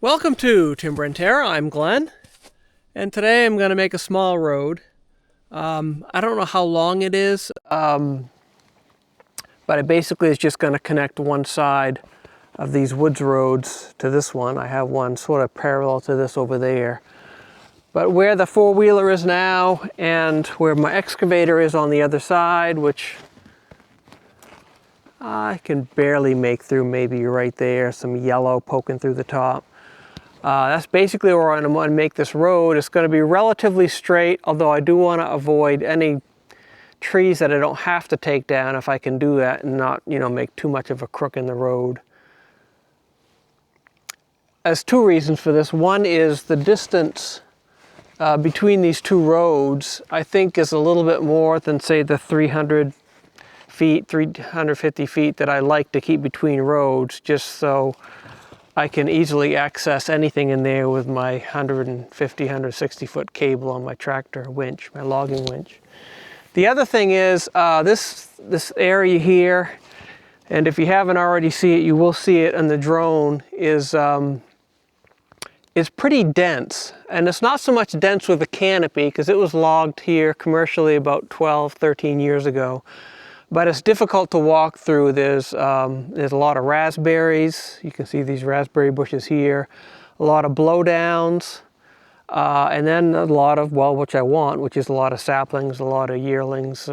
Welcome to Timber&Terra. I'm Glenn, and today I'm going to make a small road. I don't know how long it is, but it basically is just going to connect one side of these woods roads to this one. I have one sort of parallel to this over there. But where the four-wheeler is now and where my excavator is on the other side, which I can barely make through, maybe right there, some yellow poking through the top. That's basically where I'm going to make this road. It's going to be relatively straight, although I do want to avoid any trees that I don't have to take down if I can do that and not, make too much of a crook in the road. There's two reasons for this. One is the distance between these two roads, I think, is a little bit more than, say, the 300 feet, 350 feet that I like to keep between roads, just so I can easily access anything in there with my 150, 160 foot cable on my tractor winch, my logging winch. The other thing is this area here, and if you haven't already seen it, you will see it in the drone, is pretty dense. And it's not so much dense with the canopy, because it was logged here commercially about 12, 13 years ago. But it's difficult to walk through. There's a lot of raspberries. You can see these raspberry bushes here. A lot of blowdowns. And then a lot of, well, which I want, which is a lot of saplings, a lot of yearlings,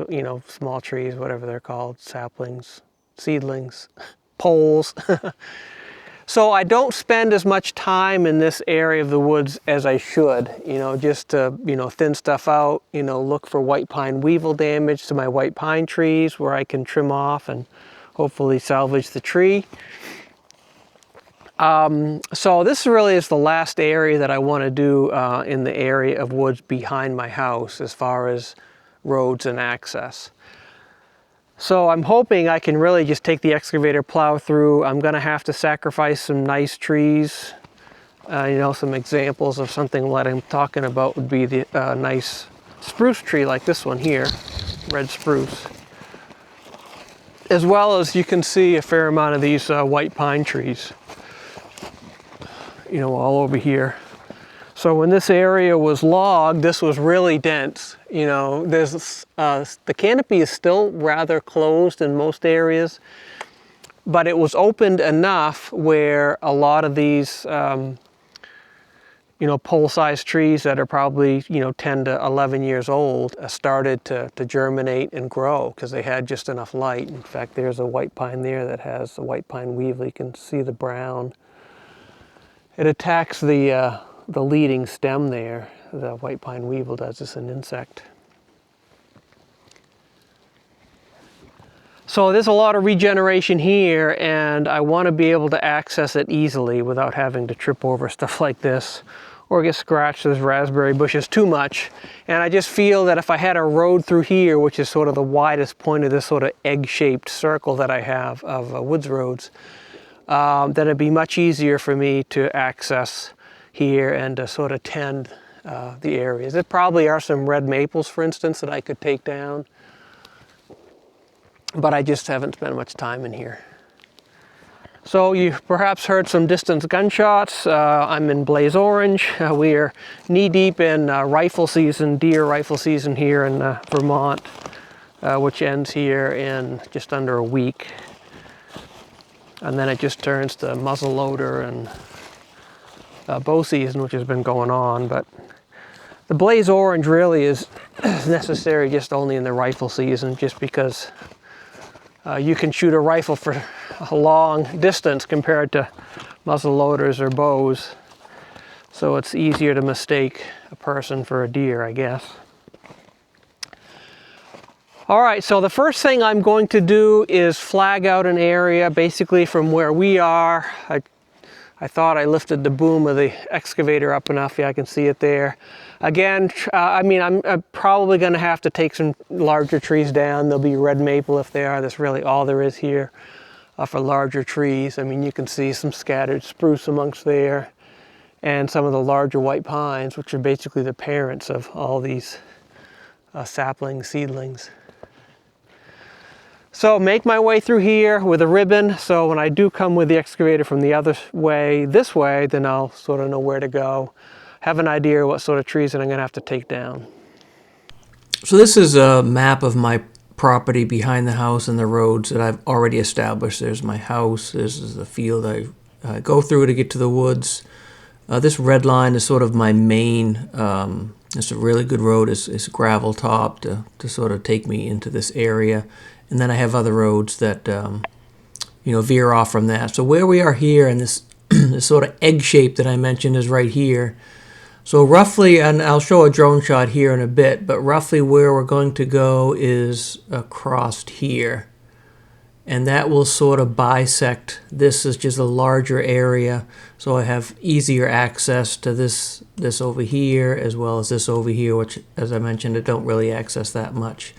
small trees, whatever they're called, saplings, seedlings, poles. So I don't spend as much time in this area of the woods as I should, just to, thin stuff out, look for white pine weevil damage to my white pine trees where I can trim off and hopefully salvage the tree. So this really is the last area that I want to do in the area of woods behind my house as far as roads and access. So I'm hoping I can really just take the excavator, plow through. I'm going to have to sacrifice some nice trees. Some examples of something that I'm talking about would be the nice spruce tree like this one here, red spruce. As well as you can see a fair amount of these white pine trees, all over here. So when this area was logged, this was really dense. The canopy is still rather closed in most areas, but it was opened enough where a lot of these, pole-sized trees that are probably, 10 to 11 years old started to germinate and grow because they had just enough light. In fact, there's a white pine there that has a white pine weevil. You can see the brown. It attacks the leading stem there. The white pine weevil does. It's an insect. So there's a lot of regeneration here, and I want to be able to access it easily without having to trip over stuff like this or get scratched with raspberry bushes too much. And I just feel that if I had a road through here, which is sort of the widest point of this sort of egg-shaped circle that I have of woods roads, then it'd be much easier for me to access here and to sort of tend the areas. There probably are some red maples, for instance, that I could take down, but I just haven't spent much time in here. So you perhaps heard some distant gunshots. I'm in blaze orange. We are knee-deep in rifle season, deer rifle season here in Vermont, which ends here in just under a week. And then it just turns to muzzleloader and bow season, which has been going on. But the blaze orange really is necessary just only in the rifle season, just because you can shoot a rifle for a long distance compared to muzzle loaders or bows. So it's easier to mistake a person for a deer, I guess. All right, so the first thing I'm going to do is flag out an area basically from where we are. I thought I lifted the boom of the excavator up enough. Yeah, I can see it there. Again, I'm probably going to have to take some larger trees down. There'll be red maple if they are. That's really all there is here for larger trees. You can see some scattered spruce amongst there and some of the larger white pines, which are basically the parents of all these sapling seedlings. So make my way through here with a ribbon, so when I do come with the excavator from the other way, this way, then I'll sort of know where to go, have an idea what sort of trees that I'm going to have to take down. So this is a map of my property behind the house and the roads that I've already established. There's my house, this is the field I go through to get to the woods. This red line is sort of my main, it's a really good road, it's gravel top to sort of take me into this area. And then I have other roads that, veer off from that. So where we are here in this, this sort of egg shape that I mentioned is right here. So roughly, and I'll show a drone shot here in a bit, but roughly where we're going to go is across here. And that will sort of bisect. This is just a larger area, so I have easier access to this over here as well as this over here, which, as I mentioned, I don't really access that much.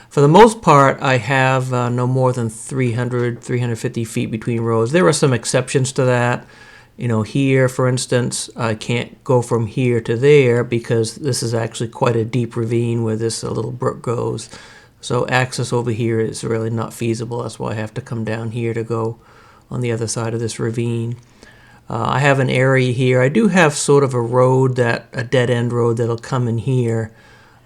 For the most part, I have no more than 350 feet between roads. There are some exceptions to that. Here, for instance, I can't go from here to there because this is actually quite a deep ravine where this little brook goes. So access over here is really not feasible. That's why I have to come down here to go on the other side of this ravine. I have an area here. I do have sort of a dead-end road that'll come in here.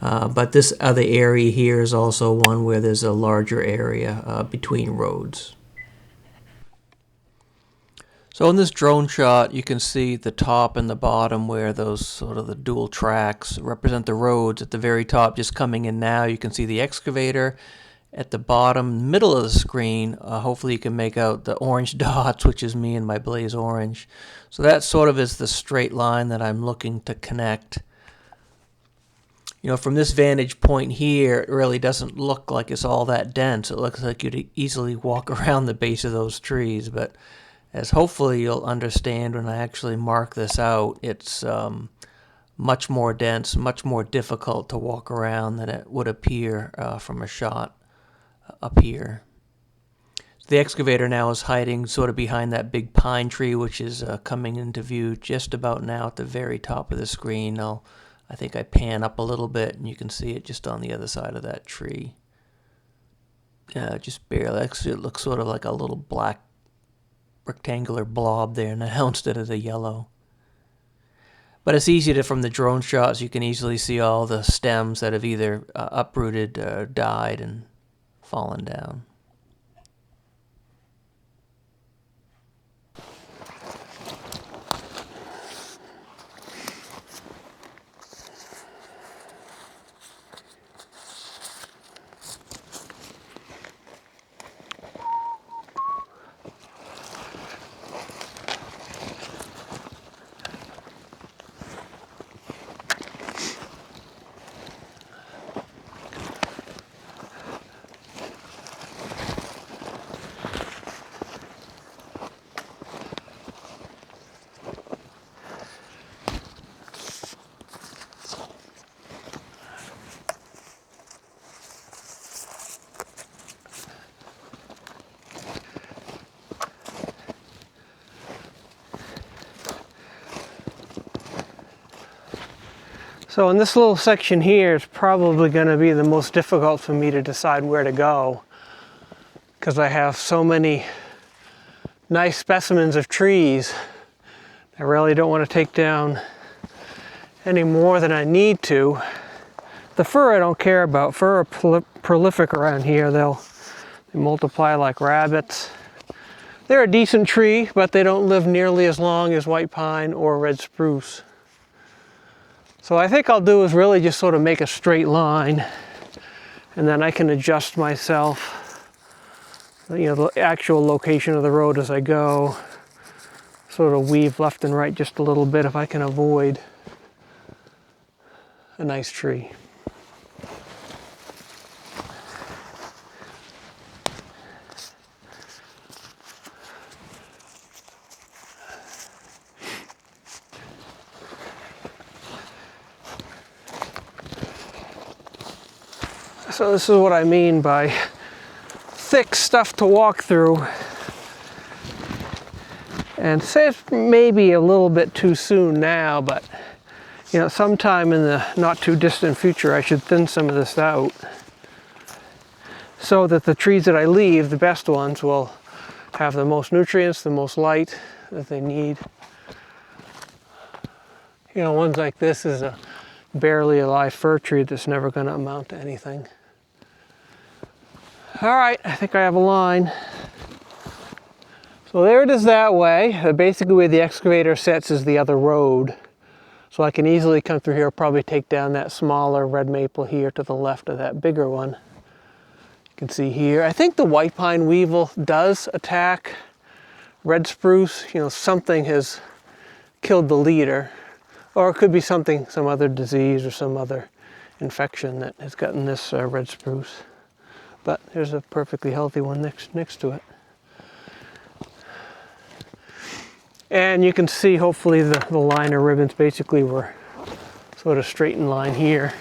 But this other area here is also one where there's a larger area between roads. So in this drone shot, you can see the top and the bottom where those sort of the dual tracks represent the roads. At the very top, just coming in now, you can see the excavator. At the bottom, middle of the screen, hopefully you can make out the orange dots, which is me and my blaze orange. So that sort of is the straight line that I'm looking to connect. From this vantage point here, it really doesn't look like it's all that dense. It looks like you'd easily walk around the base of those trees, but as hopefully you'll understand when I actually mark this out, it's much more dense, much more difficult to walk around than it would appear from a shot up here. The excavator now is hiding sort of behind that big pine tree, which is coming into view just about now at the very top of the screen. I think I pan up a little bit and you can see it just on the other side of that tree. Just barely. Actually, it looks sort of like a little black rectangular blob there now instead of the yellow. But it's easy to, from the drone shots, you can easily see all the stems that have either uprooted, died, and fallen down. So in this little section here, it's probably going to be the most difficult for me to decide where to go, because I have so many nice specimens of trees. I really don't want to take down any more than I need to. The fir I don't care about. Fir are prolific around here. They multiply like rabbits. They're a decent tree, but they don't live nearly as long as white pine or red spruce. So I think I'll do is really just sort of make a straight line, and then I can adjust myself, the actual location of the road as I go, sort of weave left and right just a little bit if I can avoid a nice tree. So this is what I mean by thick stuff to walk through. And say it's maybe a little bit too soon now, but sometime in the not too distant future I should thin some of this out. so that the trees that I leave, the best ones, will have the most nutrients, the most light that they need. You know, ones like this is a barely alive fir tree that's never going to amount to anything. All right, I think I have a line. So there it is that way. Basically where the excavator sits is the other road. So I can easily come through here, probably take down that smaller red maple here to the left of that bigger one. You can see here. I think the white pine weevil does attack red spruce. You know, something has killed the leader. Or it could be something, some other disease or some other infection that has gotten this red spruce. But there's a perfectly healthy one next to it. And you can see, hopefully, the line of ribbons basically were sort of straight in line here.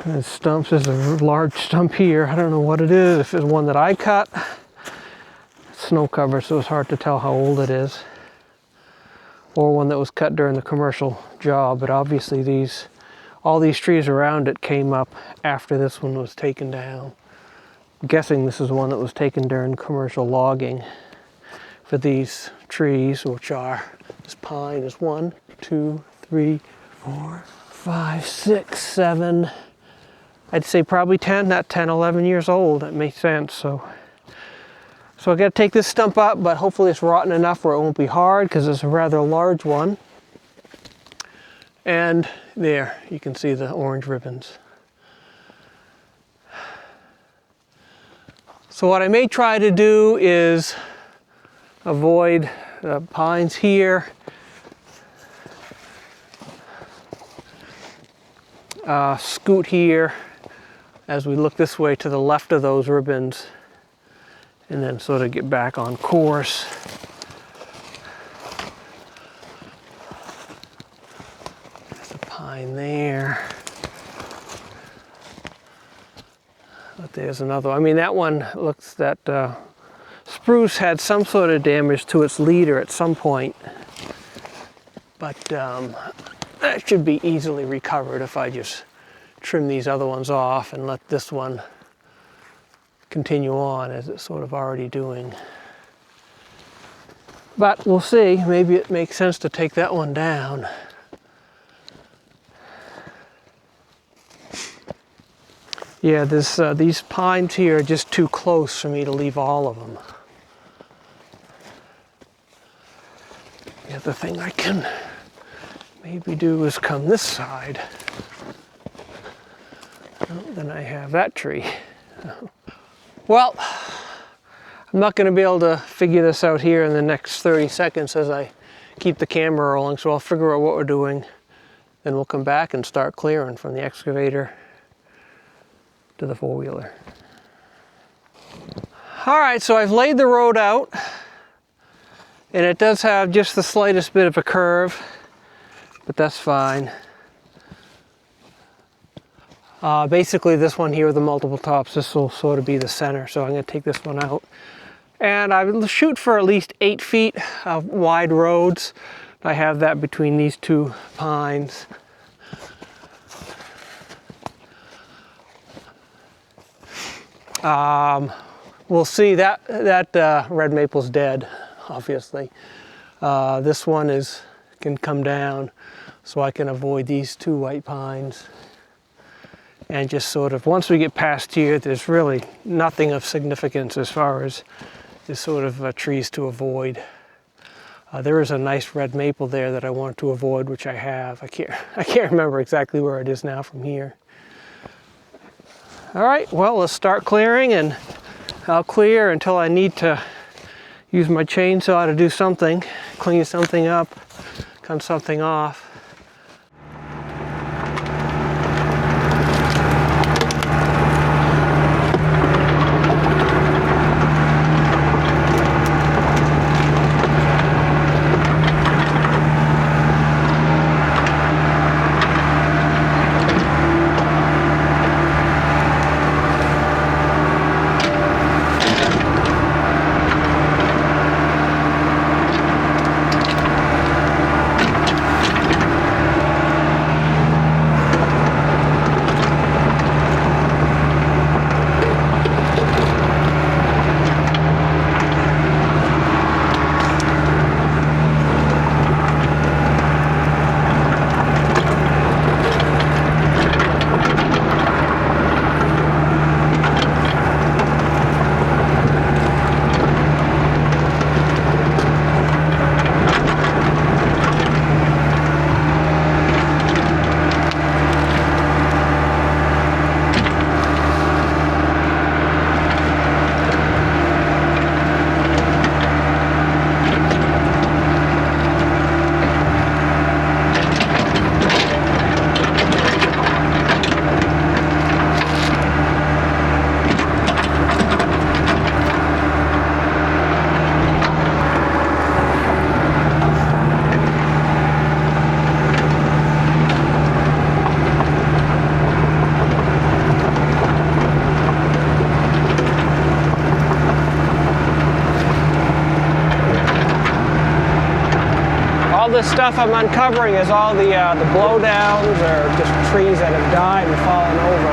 The stumps is a large stump here. I don't know what it is, if it's one that I cut. It's snow cover, so it's hard to tell how old it is. Or one that was cut during the commercial job, but obviously all these trees around it came up after this one was taken down. I'm guessing this is one that was taken during commercial logging for these trees, which are, this pine is 1, 2, 3, 4, 5, 6, 7, I'd say probably 10, not 10, 11 years old. That makes sense. So I got to take this stump up, but hopefully it's rotten enough where it won't be hard, because it's a rather large one. And there, you can see the orange ribbons. So what I may try to do is avoid the pines here. Scoot here as we look this way to the left of those ribbons, and then sort of get back on course. There's a pine there. But there's another one. I mean, that one looks, that spruce had some sort of damage to its leader at some point. But that should be easily recovered if I just trim these other ones off and let this one continue on as it's sort of already doing. But we'll see. Maybe it makes sense to take that one down. Yeah, these pines here are just too close for me to leave all of them. The other thing I can maybe do is come this side. Oh, then I have that tree. Well, I'm not going to be able to figure this out here in the next 30 seconds as I keep the camera rolling, so I'll figure out what we're doing. Then we'll come back and start clearing from the excavator to the four-wheeler. All right, so I've laid the road out, and it does have just the slightest bit of a curve, but that's fine. Basically this one here with the multiple tops, this will sort of be the center, so I'm going to take this one out. And I will shoot for at least 8 feet of wide roads. I have that between these two pines. We'll see that red maple's dead, obviously. This one can come down, so I can avoid these two white pines. And just sort of, once we get past here, there's really nothing of significance as far as this sort of trees to avoid. There is a nice red maple there that I want to avoid, which I have. I can't remember exactly where it is now from here. All right, well, let's start clearing, and I'll clear until I need to use my chainsaw to do something, clean something up, cut something off. this stuff I'm uncovering is all the blowdowns or just trees that have died and fallen over.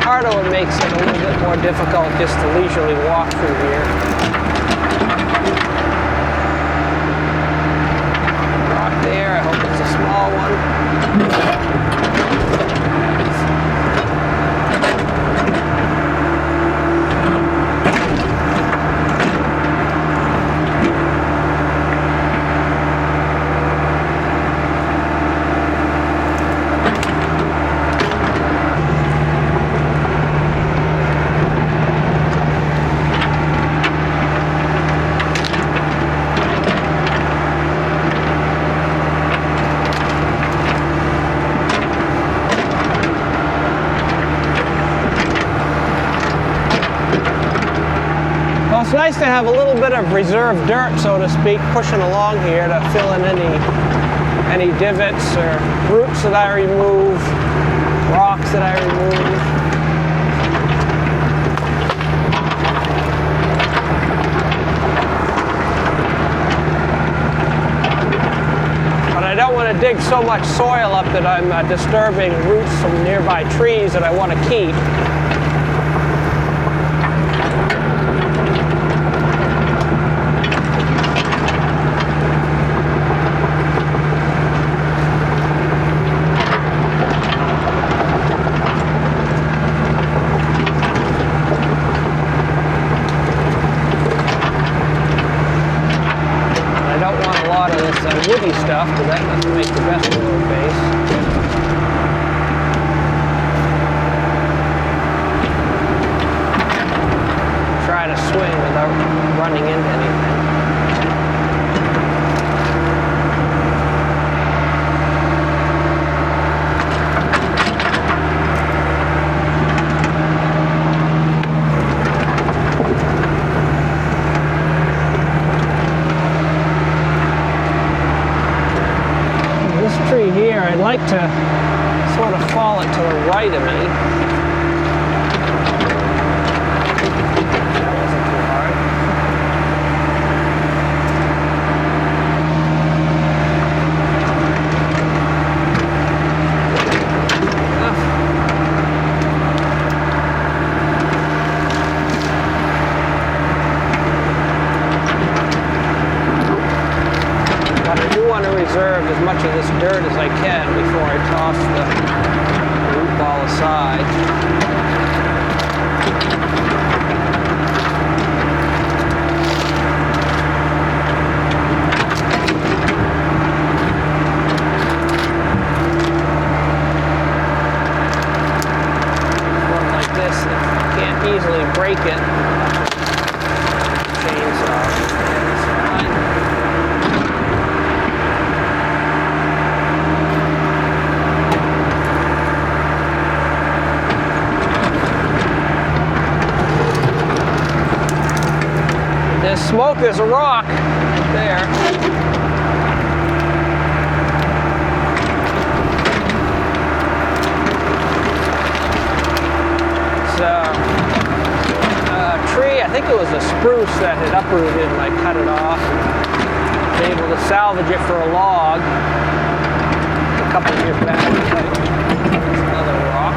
Part of what makes it a little bit more difficult just to leisurely walk through here. Rock there, I hope it's a small one. It's nice to have a little bit of reserve dirt, so to speak, pushing along here to fill in any divots or roots that I remove, rocks that I remove. But I don't want to dig so much soil up that I'm disturbing roots from nearby trees that I want to keep. Woody stuff, because that doesn't make the best road base. Try to swing without running into anything. Here, I'd like to sort of fall it to the right of me. That wasn't too hard. Reserve as much of this dirt as I can before I toss the root ball aside. One like this, if you can't easily break it, chainsaw. Smoke, there's a rock there. It's a tree, I think it was a spruce that had uprooted and I cut it off. I was able to salvage it for a log a couple of years back. There's another rock.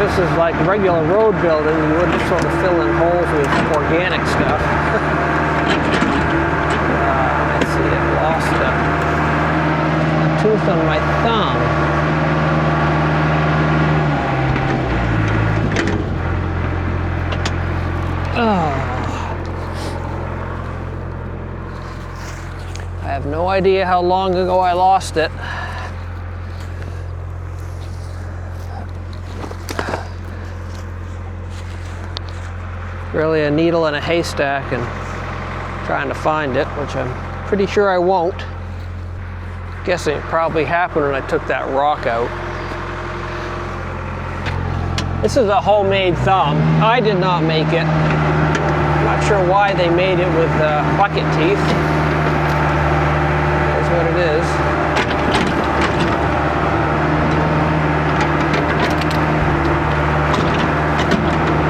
This is like regular road building, you wouldn't sort of fill in holes with organic stuff. Let's see, I've lost a tooth on my thumb. I have no idea how long ago I lost it. Really a needle in a haystack and trying to find it, which I'm pretty sure I won't. Guessing it probably happened when I took that rock out. This is a homemade thumb. I did not make it. I'm not sure why they made it with bucket teeth. That's what it is.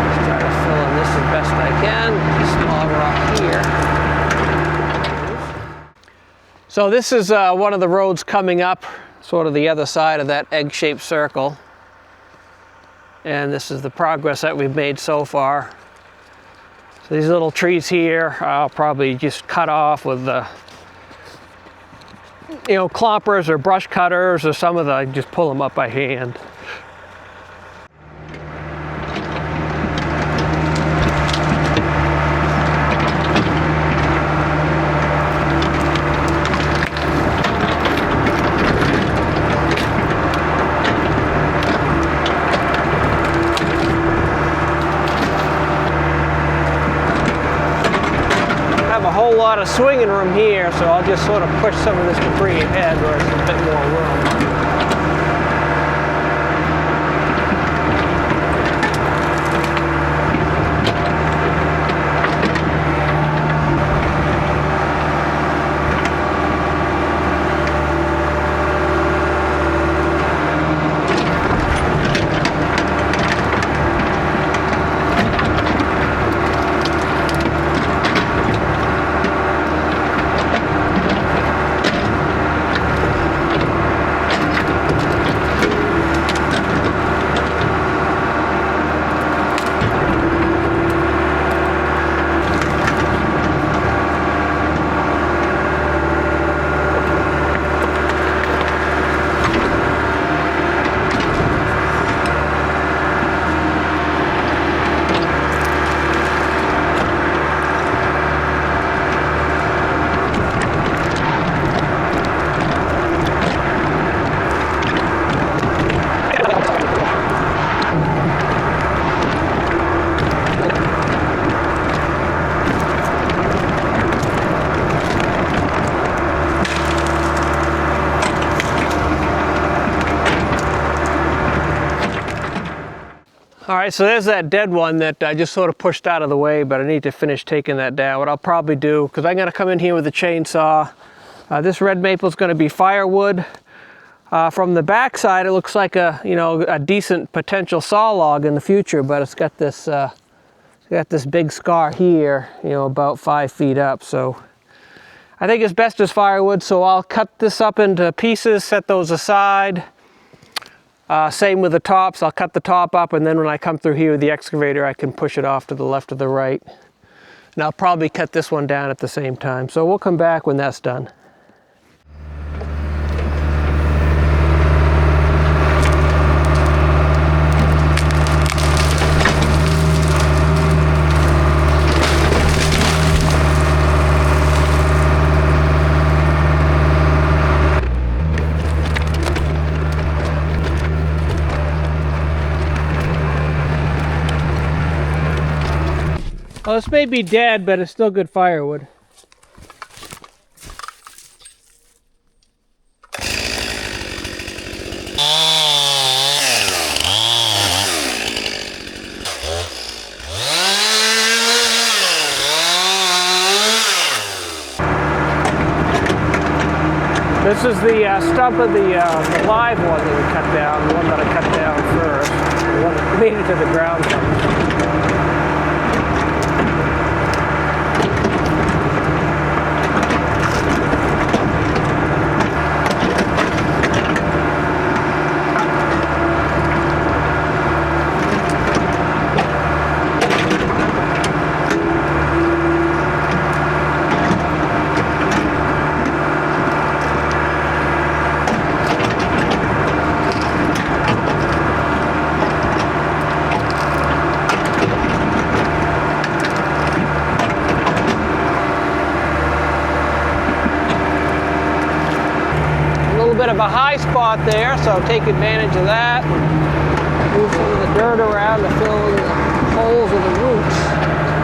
Just try to fill in this as best I can. Small rock here. So this is one of the roads coming up, sort of the other side of that egg-shaped circle. And this is the progress that we've made so far. So these little trees here, I'll probably just cut off with the, clompers or brush cutters, or some of the, just pull them up by hand. A lot of swinging room here, so I'll just sort of push some of this debris ahead where it's a bit more room. All right, so there's that dead one that I just sort of pushed out of the way, but I need to finish taking that down. What I'll probably do, because I'm gonna come in here with a chainsaw, this red maple is gonna be firewood. From the back side, it looks like a decent potential saw log in the future, but it's got this big scar here, about 5 feet up. So I think it's best as firewood, so I'll cut this up into pieces, set those aside. Same with the tops. I'll cut the top up, and then when I come through here with the excavator, I can push it off to the left or the right. And I'll probably cut this one down at the same time. So we'll come back when that's done. Well, this may be dead, but it's still good firewood. This is the stump of the live one that we cut down, the one that I cut down first, the one that made it to the ground first. Bit of a high spot there, so take advantage of that. Move some of the dirt around to fill in the holes of the roots.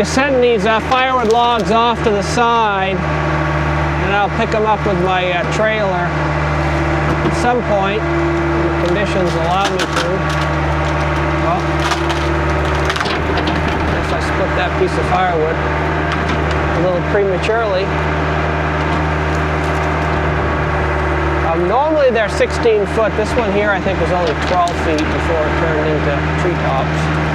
just setting these firewood logs off to the side, and I'll pick them up with my trailer at some point. The conditions allow me to. Well, I guess I split that piece of firewood a little prematurely. Normally they're 16 foot. This one here I think was only 12 feet before it turned into treetops.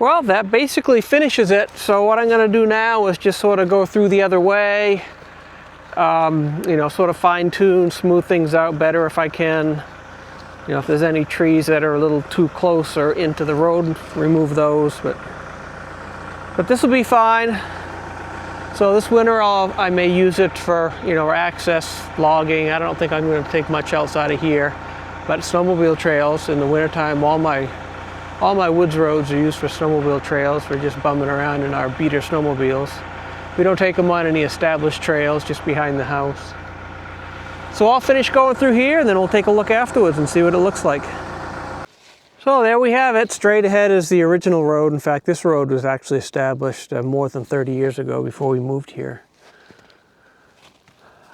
Well, that basically finishes it. So what I'm going to do now is just sort of go through the other way, you know, sort of fine tune, smooth things out better if I can. You know, if there's any trees that are a little too close or into the road, remove those. But this will be fine. So this winter I may use it for, you know, access logging. I don't think I'm going to take much else out of here. But snowmobile trails in the wintertime, all my woods roads are used for snowmobile trails for just bumming around in our beater snowmobiles. We don't take them on any established trails, just behind the house. So I'll finish going through here and then we'll take a look afterwards and see what it looks like. So there we have it. Straight ahead is the original road. In fact, this road was actually established more than 30 years ago before we moved here.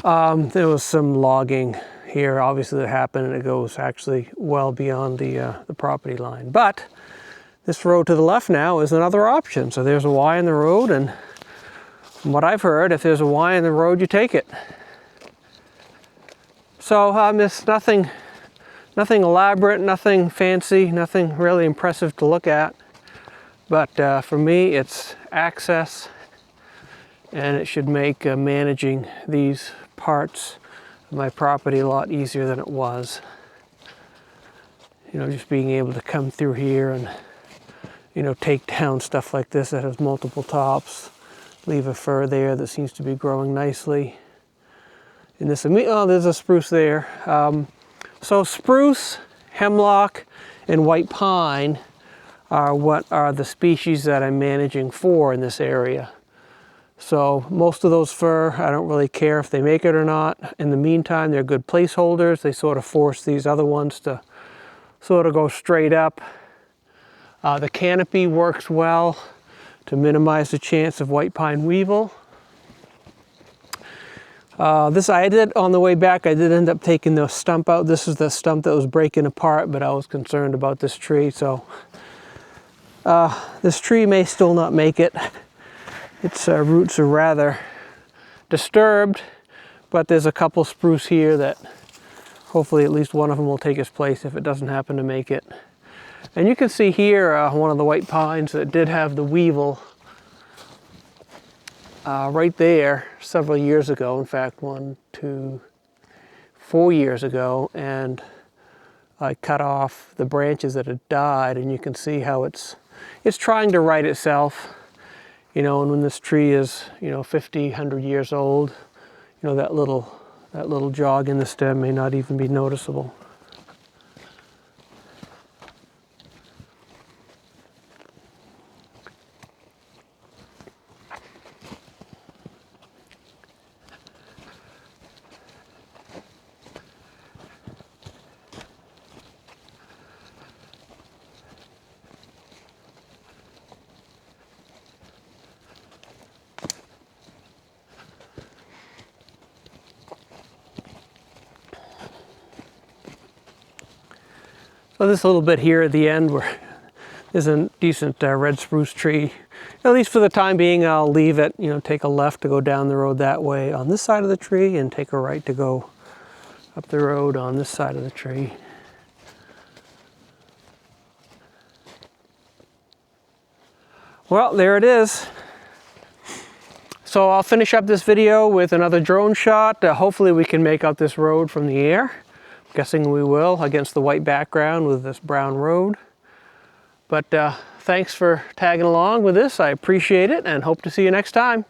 There was some logging here, obviously, that happened, and it goes actually well beyond the property line. But this road to the left now is another option. So there's a Y in the road, and from what I've heard, if there's a Y in the road, you take it. So it's nothing elaborate, nothing fancy, nothing really impressive to look at. But for me, it's access, and it should make managing these parts of my property a lot easier than it was. You know, just being able to come through here and, you know, take down stuff like this that has multiple tops, leave a fir there that seems to be growing nicely. And this, oh, there's a spruce there. So spruce, hemlock, and white pine are what are the species that I'm managing for in this area. So most of those fir, I don't really care if they make it or not. In the meantime, they're good placeholders. They sort of force these other ones to sort of go straight up. The canopy works well to minimize the chance of white pine weevil. This I did on the way back, I did end up taking the stump out. This is the stump that was breaking apart, but I was concerned about this tree. So this tree may still not make it. Its roots are rather disturbed, but there's a couple spruce here that hopefully at least one of them will take its place if it doesn't happen to make it. And you can see here one of the white pines that did have the weevil right there several years ago. In fact, 4 years ago, and I cut off the branches that had died, and you can see how it's trying to right itself. You know, and when this tree is, 50, 100 years old, that little jog in the stem may not even be noticeable. So this little bit here at the end where there's a decent red spruce tree. At least for the time being, I'll leave it, take a left to go down the road that way on this side of the tree, and take a right to go up the road on this side of the tree. Well, there it is. So I'll finish up this video with another drone shot. Hopefully we can make out this road from the air. I'm guessing we will, against the white background with this brown road. But thanks for tagging along with this. I appreciate it, and hope to see you next time.